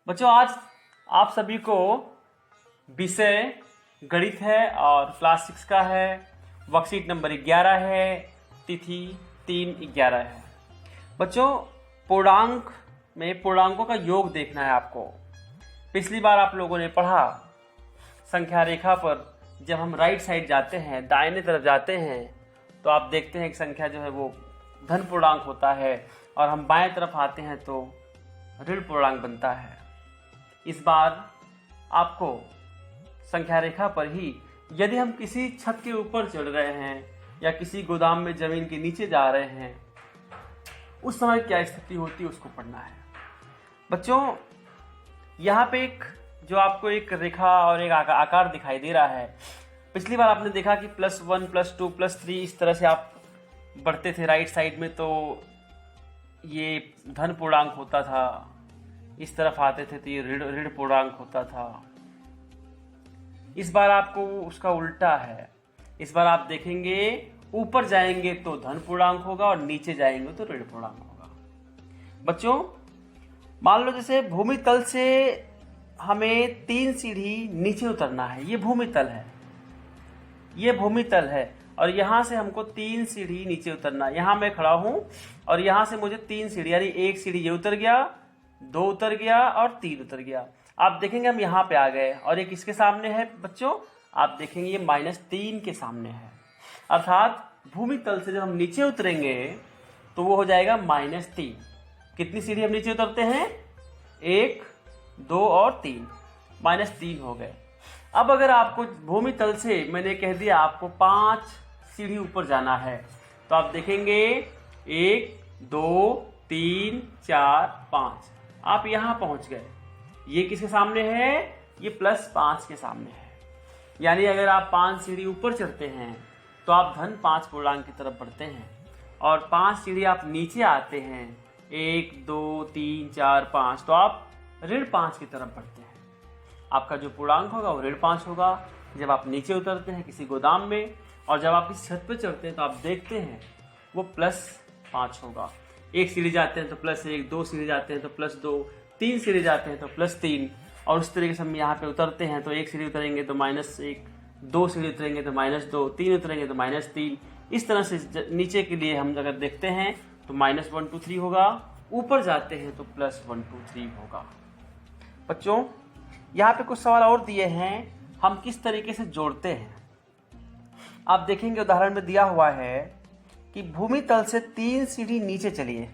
बच्चों आज आप सभी को विषय गणित है और क्लास 6 का है। वर्कशीट नंबर 11 है, तिथि 3/11 है। बच्चों पूर्णांक में पूर्णांकों का योग देखना है आपको। पिछली बार आप लोगों ने पढ़ा संख्या रेखा पर जब हम राइट साइड जाते हैं, दाहिने तरफ जाते हैं, तो आप देखते हैं कि संख्या जो है वो धन पूर्णांक होता है और हम बाएं तरफ आते हैं तो ऋण पूर्णांक बनता है। इस बार आपको संख्या रेखा पर ही यदि हम किसी छत के ऊपर चढ़ रहे हैं या किसी गोदाम में जमीन के नीचे जा रहे हैं, उस समय क्या स्थिति होती है उसको पढ़ना है। बच्चों यहाँ पे जो आपको एक रेखा और एक आकार दिखाई दे रहा है। पिछली बार आपने देखा कि +1 +2 +3 इस तरह से आप बढ़ते थे राइट साइड में, तो ये धन पूर्णांक होता था। इस तरफ आते थे तो ये ऋण पूर्णांक होता था। इस बार आपको उसका उल्टा है। इस बार आप देखेंगे ऊपर जाएंगे तो धन पूर्णांक होगा और नीचे जाएंगे तो ऋण पूर्णांक होगा। बच्चों मान लो जैसे भूमि तल से हमें 3 सीढ़ी नीचे उतरना है। ये भूमि तल है, ये भूमि तल है और यहां से हमको 3 सीढ़ी नीचे उतरना है। यहां मैं खड़ा हूं और यहां से मुझे 3 सीढ़ी, यानी एक सीढ़ी ये उतर गया, 2 उतर गया और 3 उतर गया। आप देखेंगे हम यहाँ पे आ गए और ये किसके सामने है बच्चों? आप देखेंगे ये -3 के सामने है। अर्थात भूमि तल से जब हम नीचे उतरेंगे तो वो हो जाएगा -3। कितनी सीढ़ी हम नीचे उतरते हैं? 1, 2 और 3, -3 हो गए। अब अगर आपको भूमि तल से मैंने कह दिया आपको 5 सीढ़ी ऊपर जाना है, तो आप देखेंगे 1, 2, 3, 4, 5, आप यहां पहुंच गए। ये किसके सामने है? ये +5 के सामने है। यानी अगर आप 5 सीढ़ी ऊपर चढ़ते हैं तो आप धन 5 पूर्णांक की तरफ बढ़ते हैं और 5 सीढ़ी आप नीचे आते हैं, 1, 2, 3, 4, 5, तो आप ऋण 5 की तरफ बढ़ते हैं। आपका जो पूर्णांक होगा वो ऋण 5 होगा। जब आप नीचे उतरते हैं किसी गोदाम में और जब आप इस छत पे चढ़ते हैं तो आप देखते हैं वो +5 होगा। एक सीढ़ी जाते हैं तो +1, 2 सीढ़ी जाते हैं तो +2, 3 सीढ़ी जाते हैं तो +3 और उस तरीके से हम यहाँ पे उतरते हैं तो एक सीढ़ी उतरेंगे तो -1, 2 सीढ़ी उतरेंगे तो -2, 3 उतरेंगे तो -3। इस तरह से नीचे के लिए हम अगर देखते हैं तो -1, 2, 3 होगा। ऊपर जाते हैं तो +1, 2, 3 होगा। बच्चों यहाँ पे कुछ सवाल और दिए हैं, हम किस तरीके से जोड़ते हैं आप देखेंगे। उदाहरण में दिया हुआ है कि भूमि तल से 3 सीढ़ी नीचे चलिए।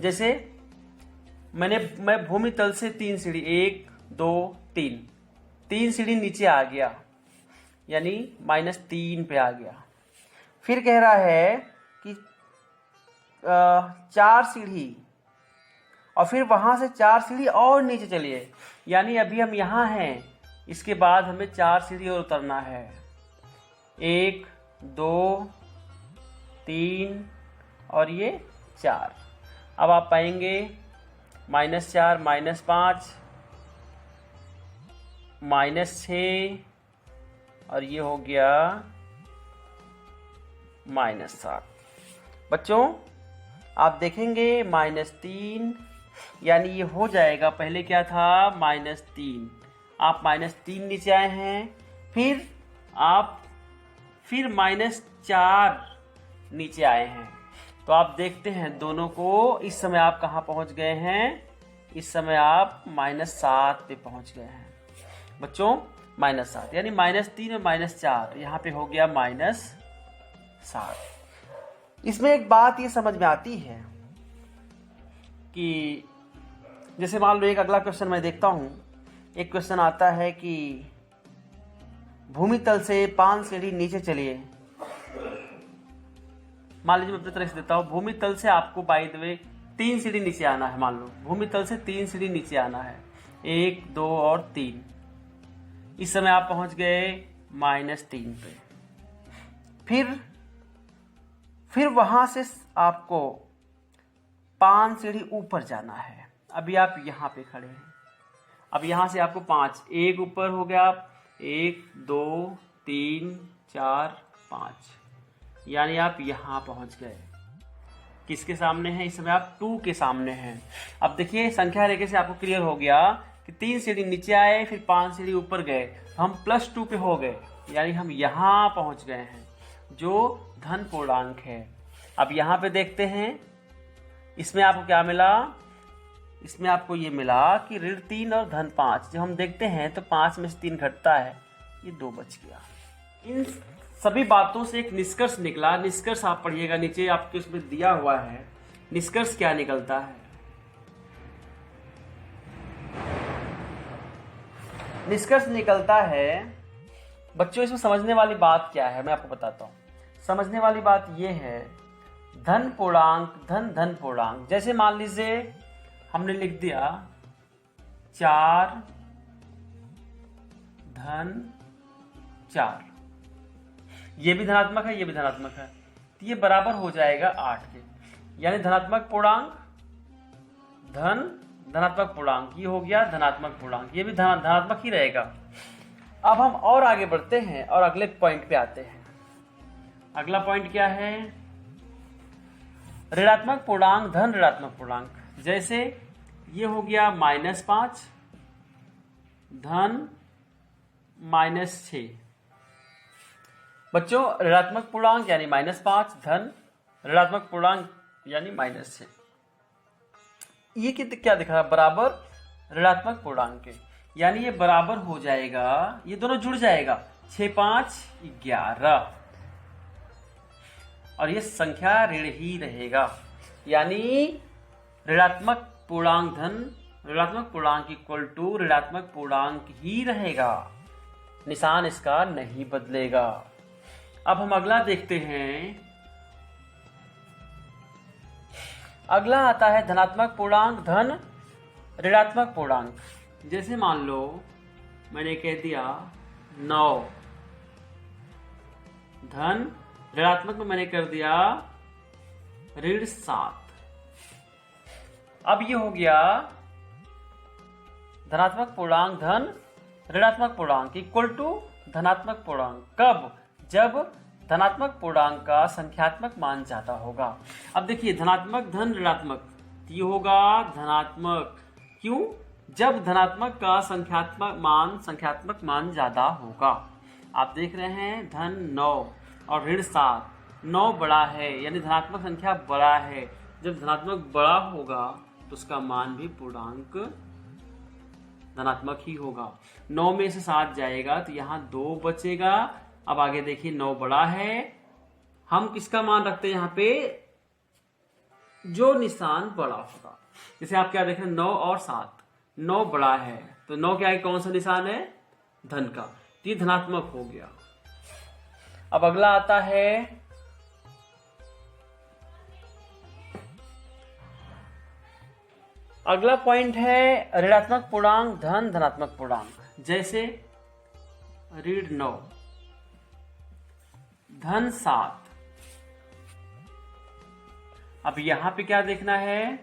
जैसे मैं भूमि तल से 3 सीढ़ी, 1, 2, 3 सीढ़ी नीचे आ गया, यानी -3 पे आ गया। फिर कह रहा है कि 4 सीढ़ी और फिर वहां से 4 सीढ़ी और नीचे चलिए, यानी अभी हम यहां हैं, इसके बाद हमें 4 सीढ़ी और उतरना है। 1, 2, 3 और ये 4। अब आप पाएंगे -4, -5, -6 और ये हो गया -7। बच्चों आप देखेंगे -3, यानी ये हो जाएगा। पहले क्या था? -3, आप -3 नीचे आए हैं, फिर आप -4 नीचे आए हैं, तो आप देखते हैं दोनों को। इस समय आप कहाँ पहुंच गए हैं? इस समय आप -7 पे पहुंच गए हैं। बच्चों -7 यानी -3 और -4, यहाँ पे हो गया -7। इसमें एक बात ये समझ में आती है कि जैसे मान लो एक अगला क्वेश्चन मैं देखता हूं। एक क्वेश्चन आता है कि भूमि तल से 5 सीढ़ी नीचे चलिए। मान लीजिए मैं अपनी तरह से देता हूं। भूमि तल से आपको बाय द वे 3 सीढ़ी नीचे आना है। मान लो भूमि तल से 3 सीढ़ी नीचे आना है, 1, 2 और 3। इस समय आप पहुंच गए -3 पे। फिर वहां से आपको 5 सीढ़ी ऊपर जाना है। अभी आप यहां पे खड़े हैं। अब यहां से आपको 5, 1 ऊपर हो गया, 1, 2, 3, 4, 5, यानी आप यहां पहुंच गए। किसके सामने है? इस समय आप 2 के सामने हैं। अब देखिए संख्या रेखा से आपको क्लियर हो गया कि 3 सीढ़ी नीचे आए, फिर 5 सीढ़ी ऊपर गए, तो हम +2 पे हो गए, यानी हम यहाँ पहुंच गए हैं, जो धन पूर्णांक है। अब यहाँ पे देखते हैं, इसमें आपको क्या मिला? इसमें आपको ये मिला कि ऋण 3 और धन 5। जब हम देखते हैं तो 5 में से 3 घटता है, ये 2 बच गया। इन सभी बातों से एक निष्कर्ष निकला। निष्कर्ष आप पढ़िएगा, नीचे आपके उसमें दिया हुआ है। निष्कर्ष क्या निकलता है? निष्कर्ष निकलता है बच्चों, इसमें समझने वाली बात क्या है मैं आपको बताता हूं। समझने वाली बात यह है, धन पूर्णांक, धन धन पूर्णांक। जैसे मान लीजिए हमने लिख दिया 4 धन 4, ये भी धनात्मक है, ये भी धनात्मक है, तो ये बराबर हो जाएगा 8 के। यानी धनात्मक पूर्णांक धन धनात्मक पूर्णांक, ये हो गया धनात्मक पूर्णांक, ये भी धनात्मक ही रहेगा। अब हम और आगे बढ़ते हैं और अगले पॉइंट पे आते हैं। अगला पॉइंट क्या है? ऋणात्मक पूर्णांक धन ऋणात्मक पूर्णांक। जैसे ये हो गया -5 धन -6। बच्चों ऋणात्मक पूर्णांक यानी -5 धन ऋणात्मक पूर्णांक यानी -6, ये क्या दिखा? बराबर ऋणात्मक पूर्णांक के, यानी ये बराबर हो जाएगा, ये दोनों जुड़ जाएगा, 6 5 11, और ये संख्या ऋण ही रहेगा। यानी ऋणात्मक पूर्णांक धन ऋणात्मक पूर्णांक इक्वल टू ऋणात्मक पूर्णांक ही रहेगा, निशान इसका नहीं बदलेगा। अब हम अगला देखते हैं। अगला आता है धनात्मक पूर्णांक धन ऋणात्मक पूर्णांक। जैसे मान लो मैंने कह दिया 9 धन ऋणात्मक में मैंने कर दिया ऋण 7। अब ये हो गया धनात्मक पूर्णांक धन ऋणात्मक पूर्णांक इक्वल टू धनात्मक पूर्णांक। कब? जब धनात्मक पूर्णांक का संख्यात्मक मान ज्यादा होगा। अब देखिए धनात्मक धन ऋणात्मक, ये होगा धनात्मक। क्यों? जब धनात्मक का संख्यात्मक मान ज्यादा होगा। आप देख रहे हैं धन 9 और ऋण 7, 9 बड़ा है यानी धनात्मक संख्या बड़ा है। जब धनात्मक बड़ा होगा तो उसका मान भी पूर्णांक धनात्मक ही होगा। 9 में से 7 जाएगा तो यहाँ 2 बचेगा। अब आगे देखिए 9 बड़ा है, हम किसका मान रखते हैं यहाँ पे? जो निशान बड़ा होगा। जैसे आप क्या देख रहे हैं 9 और 7, 9 बड़ा है तो 9 के आगे कौन सा निशान है? धन का, तो ये धनात्मक हो गया। अब अगला आता है अगला पॉइंट है ऋणात्मक पूर्णांक धन धनात्मक पूर्णांक। जैसे ऋण 9 धन 7। अब यहां पे क्या देखना है?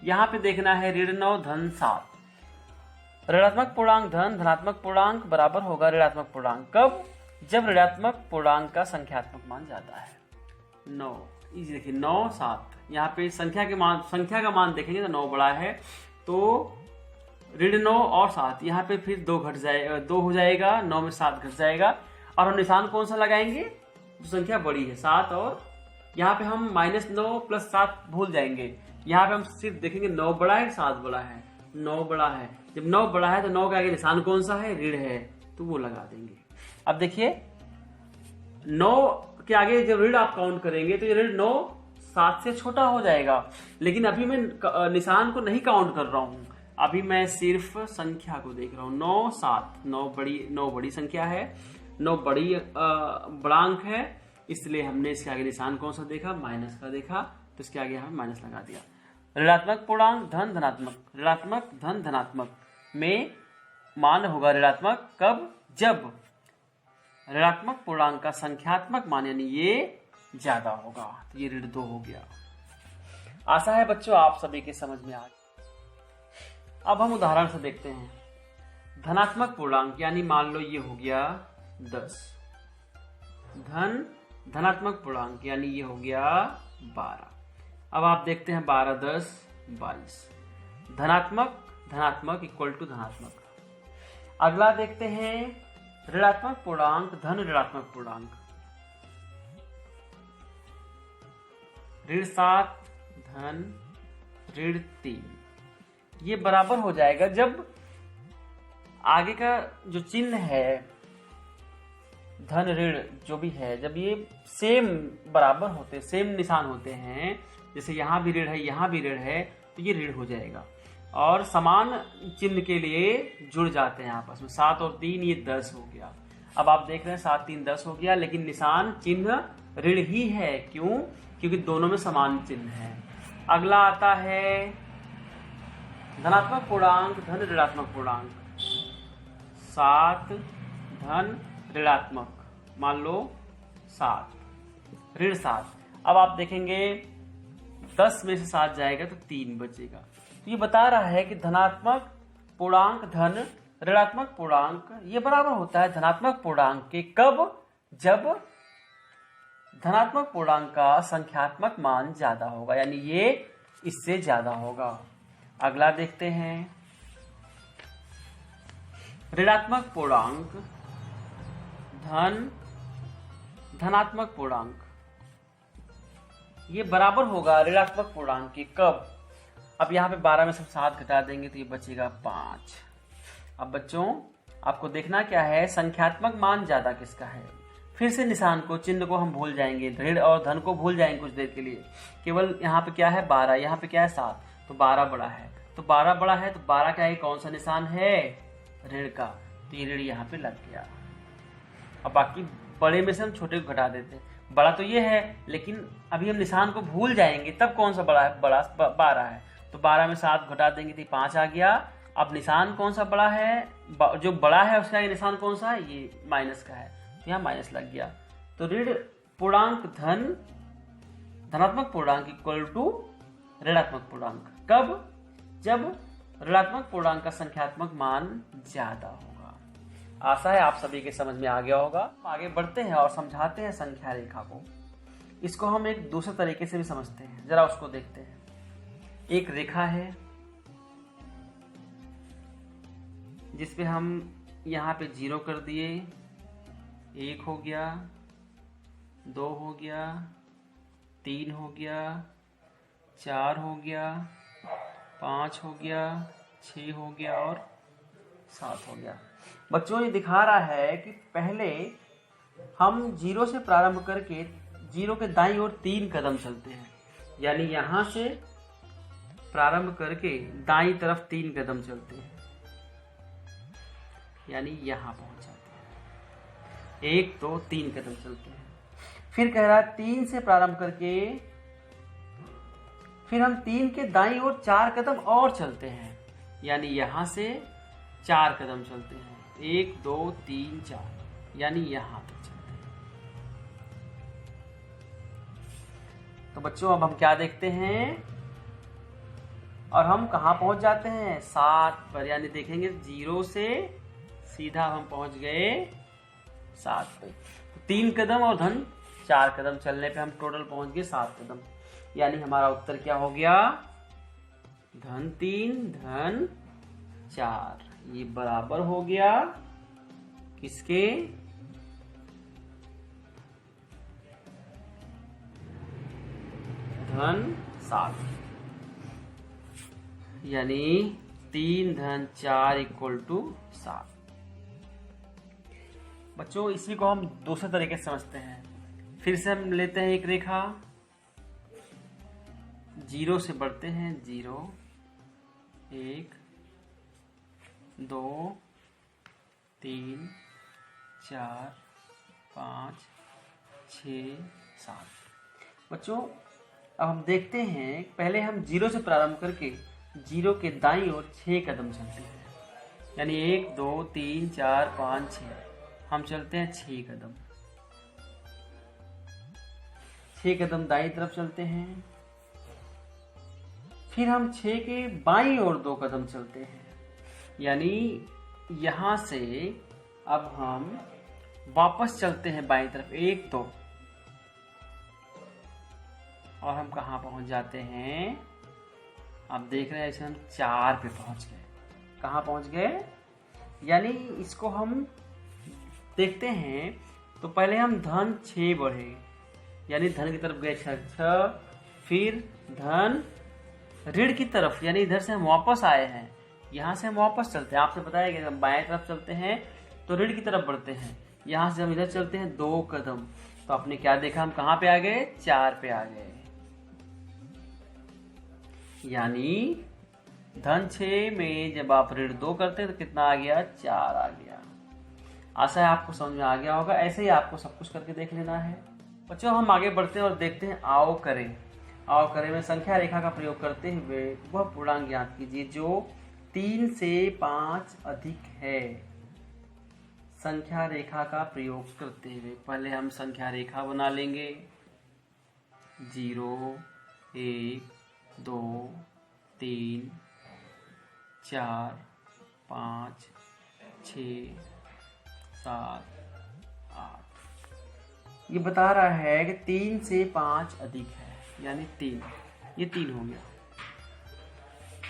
यहां पे देखना है ऋण 9 धन 7। ऋणात्मक पूर्णांक धन धनात्मक पूर्णांक बराबर होगा ऋणात्मक पूर्णांक। कब? जब ऋणात्मक पूर्णांक का संख्यात्मक मान ज्यादा है। 9 इसी देखिए 9 7, यहाँ पे संख्या का मान देखेंगे तो 9 बड़ा है, तो ऋण 9 और 7, यहाँ पे फिर 2 हो जाएगा, 9 में 7 घट जाएगा। और हम निशान कौन सा लगाएंगे? जो संख्या बड़ी है 7, और यहाँ पे हम -9 + 7 भूल जाएंगे। यहाँ पे हम सिर्फ देखेंगे 9 बड़ा है 7 बड़ा है। 9 बड़ा है, जब 9 बड़ा है तो 9 के आगे निशान कौन सा है? ऋण है, तो वो लगा देंगे। अब देखिए 9 के आगे जब ऋण आप काउंट करेंगे तो ये ऋण 9 7 से छोटा हो जाएगा। लेकिन अभी मैं निशान को नहीं काउंट कर रहा हूं, अभी मैं सिर्फ संख्या को देख रहा हूं। 9 7, 9 बड़ी संख्या है, 9 बड़ी बढ़ांक है, इसलिए हमने इसके आगे निशान कौन सा देखा? माइनस का देखा, तो इसके आगे हमें माइनस लगा दिया। ऋणात्मक पूर्णांक धन धनात्मक, ऋणात्मक धन धनात्मक में मान होगा ऋणात्मक। कब? जब ऋणात्मक पूर्णांक का संख्यात्मक मान यानी ये ज्यादा होगा। तो ये ऋण 2 हो गया। आशा है बच्चों आप सभी के समझ में आ गया। अब हम उदाहरण से देखते हैं। धनात्मक पूर्णांक यानी मान लो ये हो गया 10 धन धनात्मक पूर्णांक, यानी ये हो गया 12। अब आप देखते हैं 12 10 22, धनात्मक धनात्मक इक्वल टू धनात्मक। अगला देखते हैं ऋणात्मक पूर्णांक धन ऋणात्मक पूर्णांक। ऋण 7 धन ऋण 3, ये बराबर हो जाएगा जब आगे का जो चिन्ह है धन ऋण जो भी है, जब ये सेम बराबर होते, सेम निशान होते हैं, जैसे यहाँ भी ऋण है यहाँ भी ऋण है, तो ये ऋण हो जाएगा। और समान चिन्ह के लिए जुड़ जाते हैं आपस में। 7 और 3 ये 10 हो गया। अब आप देख रहे हैं 7 3 10 हो गया, लेकिन निशान चिन्ह ऋण ही है। क्यों? क्योंकि दोनों में समान चिन्ह है। अगला आता है धनात्मक पूर्णांक धन ऋणात्मक पूर्णांक। 7 धन ऋणात्मक, मान लो 7 ऋण 7। अब आप देखेंगे 10 में से 7 जाएगा तो 3 बचेगा। तो ये बता रहा है कि धनात्मक पूर्णांक धन ऋणात्मक पूर्णांक ये बराबर होता है धनात्मक पूर्णांक के। कब? जब धनात्मक पूर्णांक का संख्यात्मक मान ज्यादा होगा, यानी ये इससे ज्यादा होगा। अगला देखते हैं ऋणात्मक पूर्णांक धन धनात्मक पूर्णांक, ये बराबर होगा ऋणात्मक पूर्णांक के। कब? अब यहाँ पे 12 में से 7 घटा देंगे तो ये बचेगा 5। अब बच्चों आपको देखना क्या है, संख्यात्मक मान ज्यादा किसका है। फिर से निशान को, चिन्ह को हम भूल जाएंगे, ऋण और धन को भूल जाएंगे कुछ देर के लिए। केवल यहाँ पे क्या है 12, यहाँ पे क्या है 7, तो 12 बड़ा है। तो 12 बड़ा है तो 12 क्या है, कौन सा निशान है, ऋण का, तो ये ऋण यहाँ पे लग गया। अब बाकी बड़े में से हम छोटे को घटा देते हैं। बड़ा तो ये है, लेकिन अभी हम निशान को भूल जाएंगे, तब कौन सा बड़ा है, बड़ा 12 है। तो 12 में 7 घटा देंगे तो 5 आ गया। अब निशान कौन सा बड़ा है, जो बड़ा है उसका ये निशान कौन सा है, ये माइनस का है, तो यहाँ माइनस लग गया। तो ऋण पूर्णांक धन धनात्मक पूर्णांक इक्वल टू ऋणात्मक पूर्णांक। कब? जब ऋणात्मक पूर्णांक का संख्यात्मक मान ज्यादा होगा। आशा है आप सभी के समझ में आ गया होगा। आगे बढ़ते हैं और समझाते हैं संख्या रेखा को। इसको हम एक दूसरे तरीके से भी समझते हैं, जरा उसको देखते हैं। एक रेखा है जिसपे हम यहाँ पे 0 कर दिए, 1 हो गया, 2 हो गया, 3 हो गया, 4 हो गया, 5 हो गया, 6 हो गया और 7 हो गया। बच्चों ये दिखा रहा है कि पहले हम 0 से प्रारंभ करके 0 के दाईं ओर 3 कदम चलते हैं, यानी यहां से प्रारंभ करके दाईं तरफ 3 कदम चलते हैं, यानी यहां पहुंच जाते हैं। 1 2 3 कदम चलते हैं। फिर कह रहा है 3 से प्रारंभ करके फिर हम 3 के दाईं ओर 4 कदम और चलते हैं, यानी यहां से 4 कदम चलते हैं। 1 2 3 4, यानी यहां तक चलते हैं। तो बच्चों अब हम क्या देखते हैं, और हम कहां पहुंच जाते हैं, 7 पर, यानी देखेंगे 0 से सीधा हम पहुंच गए 7 पे। 3 कदम और धन 4 कदम चलने पे हम टोटल पहुंच गए 7 कदम, यानी हमारा उत्तर क्या हो गया, धन 3 धन 4। ये बराबर हो गया किसके, धन 7, यानी 3 धन 4 इक्वल टू 7। बच्चों इसी को हम दूसरे तरीके से समझते हैं। फिर से हम लेते हैं एक रेखा, 0 से बढ़ते हैं, 0 1 2 3 4 5 6 7। बच्चों अब हम देखते हैं, पहले हम 0 से प्रारंभ करके 0 के दाईं ओर 6 कदम चलते हैं, यानी 1 2 3 4 5 6, हम चलते हैं 6 कदम। 6 कदम दाईं तरफ चलते हैं। फिर हम 6 के बाईं ओर 2 कदम चलते हैं, यानी यहां से अब हम वापस चलते हैं बाईं तरफ, 1 2, और हम कहाँ पहुँच जाते हैं, आप देख रहे हैं ऐसे हम 4 पे पहुँच गए। कहाँ पहुँच गए, यानी इसको हम देखते हैं तो पहले हम धन 6 बढ़े, यानी धन की तरफ गए 6, फिर धन ऋण की तरफ, यानी इधर से हम वापस आए हैं, यहाँ से हम वापस चलते हैं। आपसे बताया गया हम बाएं तरफ चलते हैं तो ऋण की तरफ बढ़ते हैं, यहाँ से हम इधर चलते हैं 2 कदम, तो आपने क्या देखा, हम कहाँ पे आ गए, 4 पे आ गए। यानी धन 6 में जब आप ऋण 2 करते हैं तो कितना आ गया, 4 आ गया। आशा है आपको समझ में आ गया होगा। ऐसे ही आपको सब कुछ करके देख लेना है। बच्चों हम आगे बढ़ते हैं और देखते हैं आओ करें। आओ करें में संख्या रेखा का प्रयोग करते हुए वह पूर्णांक ज्ञात कीजिए जो 3 से 5 अधिक है। संख्या रेखा का प्रयोग करते हुए पहले हम संख्या रेखा बना लेंगे। 0, 1, 2, 3, 4, 5, 6, 7, 8। ये बता रहा है कि 3 से 5 अधिक है, यानी 3, ये 3 हो गया।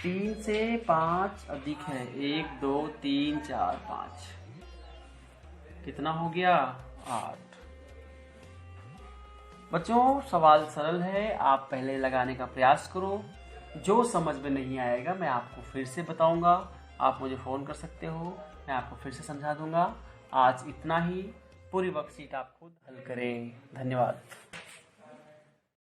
3 से 5 अधिक है, 1, 2, 3, 4, 5, कितना हो गया, 8। बच्चों सवाल सरल है, आप पहले लगाने का प्रयास करो। जो समझ में नहीं आएगा मैं आपको फिर से बताऊंगा, आप मुझे फ़ोन कर सकते हो, मैं आपको फिर से समझा दूंगा। आज इतना ही, पूरी वर्कशीट आप खुद हल करें। धन्यवाद।